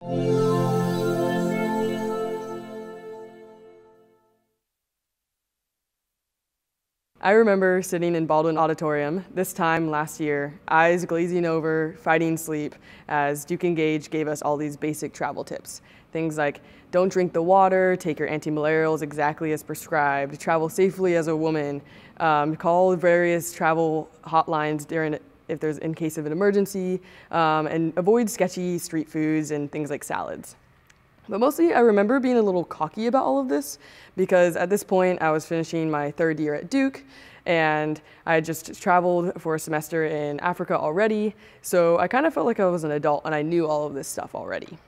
I remember sitting in Baldwin Auditorium this time last year, eyes glazing over, fighting sleep, as DukeEngage gave us all these basic travel tips. Things like don't drink the water, take your antimalarials exactly as prescribed, travel safely as a woman, call various travel hotlines in case of an emergency, and avoid sketchy street foods and things like salads. But mostly I remember being a little cocky about all of this because at this point I was finishing my third year at Duke and I had just traveled for a semester in Africa already. So I kind of felt like I was an adult and I knew all of this stuff already.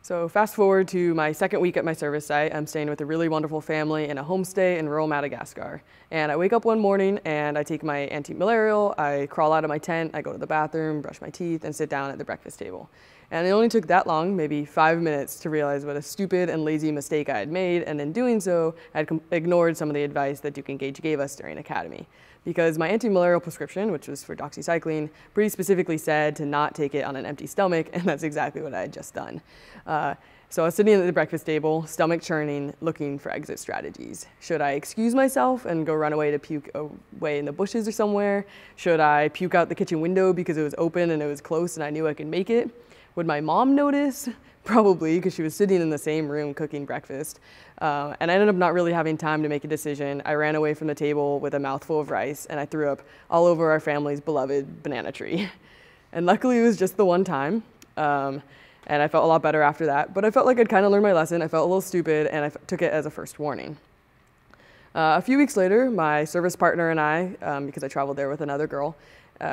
So fast forward to my second week at my service site. I'm staying with a really wonderful family in a homestay in rural Madagascar. And I wake up one morning and I take my anti-malarial, I crawl out of my tent, I go to the bathroom, brush my teeth, and sit down at the breakfast table. And it only took that long, maybe 5 minutes, to realize what a stupid and lazy mistake I had made, and in doing so, I had ignored some of the advice that DukeEngage gave us during academy. Because my anti-malarial prescription, which was for doxycycline, pretty specifically said to not take it on an empty stomach, and that's exactly what I had just done. So I was sitting at the breakfast table, stomach churning, looking for exit strategies. Should I excuse myself and go run away to puke away in the bushes or somewhere? Should I puke out the kitchen window because it was open and it was close and I knew I could make it? Would my mom notice? Probably, because she was sitting in the same room cooking breakfast. And I ended up not really having time to make a decision. I ran away from the table with a mouthful of rice and I threw up all over our family's beloved banana tree. And luckily it was just the one time. And I felt a lot better after that, but I felt like I'd kind of learned my lesson. I felt a little stupid and I took it as a first warning. A few weeks later, my service partner and I, because I traveled there with another girl,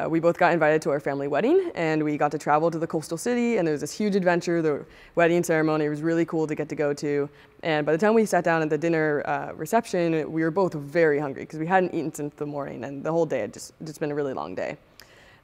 we both got invited to our family wedding and we got to travel to the coastal city and there was this huge adventure. The wedding ceremony was really cool to get to go to. And by the time we sat down at the dinner reception, we were both very hungry because we hadn't eaten since the morning and the whole day had just been a really long day.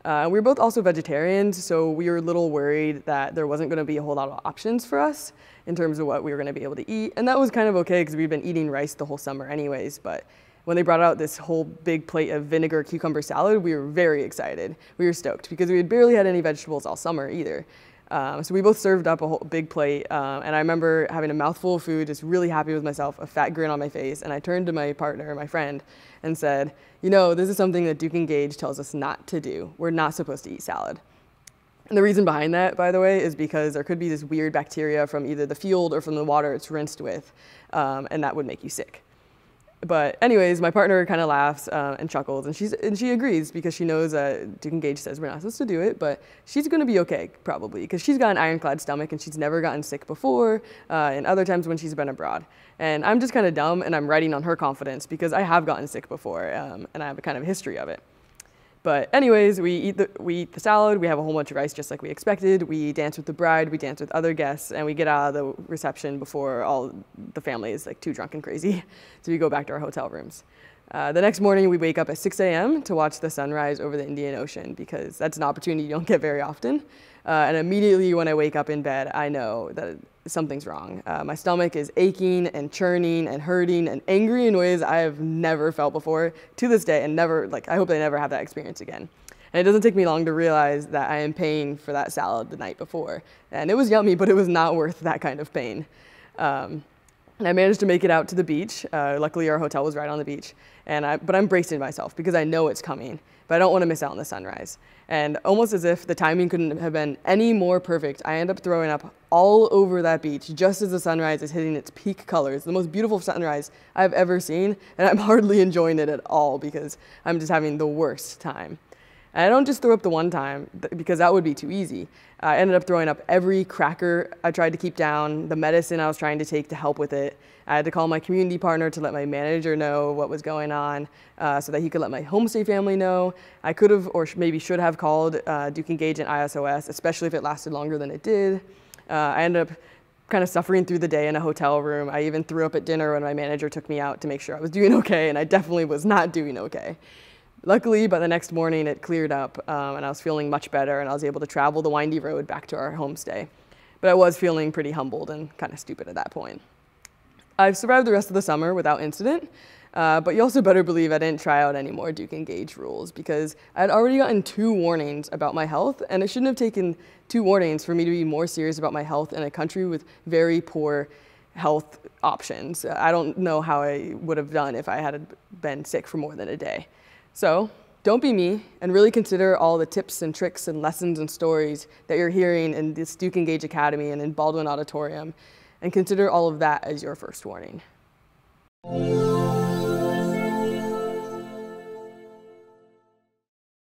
We were both also vegetarians, so we were a little worried that there wasn't going to be a whole lot of options for us in terms of what we were going to be able to eat. And that was kind of okay because we'd been eating rice the whole summer anyways, but when they brought out this whole big plate of vinegar cucumber salad, we were very excited. We were stoked because we had barely had any vegetables all summer either. So we both served up a whole big plate, and I remember having a mouthful of food, just really happy with myself, a fat grin on my face, and I turned to my partner, my friend, and said, you know, this is something that DukeEngage tells us not to do. We're not supposed to eat salad. And the reason behind that, by the way, is because there could be this weird bacteria from either the field or from the water it's rinsed with, and that would make you sick. But anyways, my partner kind of laughs and chuckles, and she agrees because she knows that DukeEngage says we're not supposed to do it, but she's going to be okay probably because she's got an ironclad stomach and she's never gotten sick before and other times when she's been abroad. And I'm just kind of dumb and I'm riding on her confidence because I have gotten sick before and I have a kind of history of it. But anyways, we eat the salad, we have a whole bunch of rice just like we expected, we dance with the bride, we dance with other guests, and we get out of the reception before all the family is like too drunk and crazy. So we go back to our hotel rooms. The next morning we wake up at 6 a.m. to watch the sunrise over the Indian Ocean because that's an opportunity you don't get very often. And immediately when I wake up in bed, I know that something's wrong. My stomach is aching and churning and hurting and angry in ways I have never felt before to this day and never, I hope I never have that experience again. And it doesn't take me long to realize that I am paying for that salad the night before. And it was yummy, but it was not worth that kind of pain. And I managed to make it out to the beach. Luckily, our hotel was right on the beach. But I'm bracing myself because I know it's coming, but I don't want to miss out on the sunrise. And almost as if the timing couldn't have been any more perfect, I end up throwing up all over that beach just as the sunrise is hitting its peak colors, the most beautiful sunrise I've ever seen, and I'm hardly enjoying it at all because I'm just having the worst time. And I don't just throw up the one time because that would be too easy. I ended up throwing up every cracker I tried to keep down, the medicine I was trying to take to help with it. I had to call my community partner to let my manager know what was going on so that he could let my homestay family know. I could have or maybe should have called DukeEngage and ISOS, especially if it lasted longer than it did. I ended up kind of suffering through the day in a hotel room. I even threw up at dinner when my manager took me out to make sure I was doing okay, and I definitely was not doing okay. Luckily, by the next morning, it cleared up, and I was feeling much better, and I was able to travel the windy road back to our homestay. But I was feeling pretty humbled and kind of stupid at that point. I've survived the rest of the summer without incident, But you also better believe I didn't try out any more DukeEngage rules because I'd already gotten 2 warnings about my health, and it shouldn't have taken 2 warnings for me to be more serious about my health in a country with very poor health options. I don't know how I would have done if I had been sick for more than a day. So don't be me and really consider all the tips and tricks and lessons and stories that you're hearing in this DukeEngage Academy and in Baldwin Auditorium, and consider all of that as your first warning.